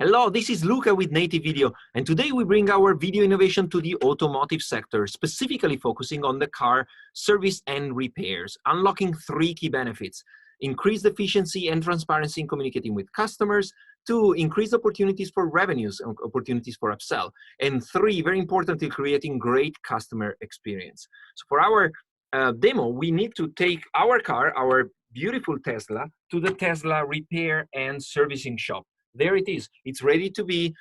Hello, this is Luca with NativeVideo, and today we bring our video innovation to the automotive sector, specifically focusing on the car service and repairs, unlocking three key benefits: increased efficiency and transparency in communicating with customers, two, increased opportunities for revenues and opportunities for upsell, and three, very importantly, creating great customer experience. So for our demo, we need to take our car, our beautiful Tesla, to the Tesla repair and servicing shop. There it is. It's ready to be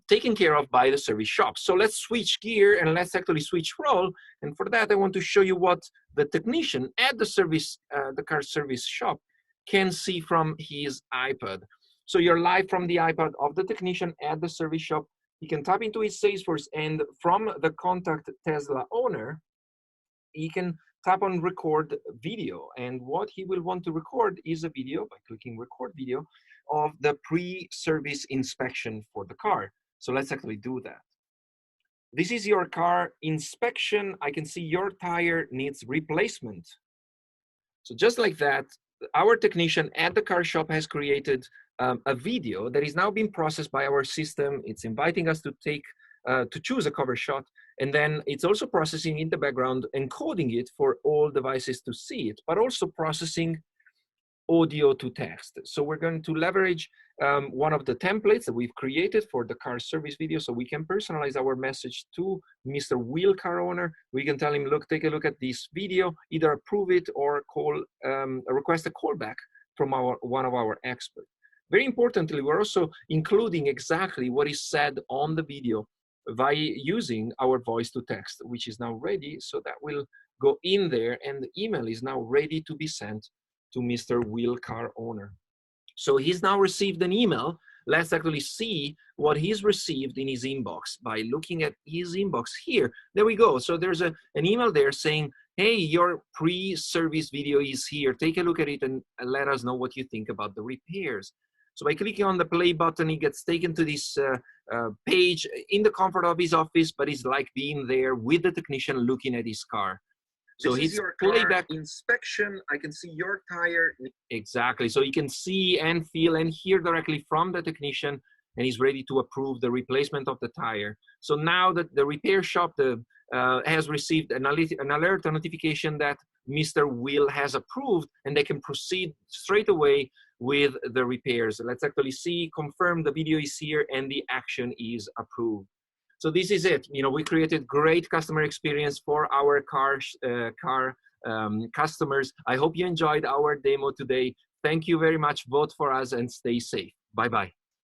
taken care of by the service shop. So let's switch gear and let's actually switch role. And for that, I want to show you what the technician at the service, the car service shop, can see from his iPad. So you're live from the iPad of the technician at the service shop. He can tap into his Salesforce, and from the contact Tesla owner, he can tap on record video. And what he will want to record is a video by clicking record video of the pre-service inspection for the car. So let's actually do that. This is your car inspection. I can see your tire needs replacement. So just like that, our technician at the car shop has created a video that is now being processed by our system. It's inviting us to choose a cover shot, and then it's also processing in the background, encoding it for all devices to see it, but also processing audio to text. So we're going to leverage one of the templates that we've created for the car service video, so we can personalize our message to Mr. Will, car owner. We can tell him, look, take a look at this video, either approve it or request a callback from one of our experts. Very importantly, we're also including exactly what is said on the video by using our voice to text, which is now ready. So that will go in there, and the email is now ready to be sent to Mr. Will, car owner. So he's now received an email. Let's actually see what he's received in his inbox by looking at his inbox here. There we go. So there's an email there saying, hey, your pre-service video is here. Take a look at it and let us know what you think about the repairs. So by clicking on the play button, he gets taken to this page in the comfort of his office, but it's like being there with the technician looking at his car. So this his is your playback inspection. I can see your tire. Exactly. So you can see and feel and hear directly from the technician, and he's ready to approve the replacement of the tire. So now that the repair shop has received an alert, a notification that Mr. Will has approved, and they can proceed straight away with the repairs. Let's actually see, confirm the video is here and the action is approved. So this is it. You know, we created great customer experience for our car customers. I hope you enjoyed our demo today. Thank you very much. Vote for us and stay safe. Bye-bye.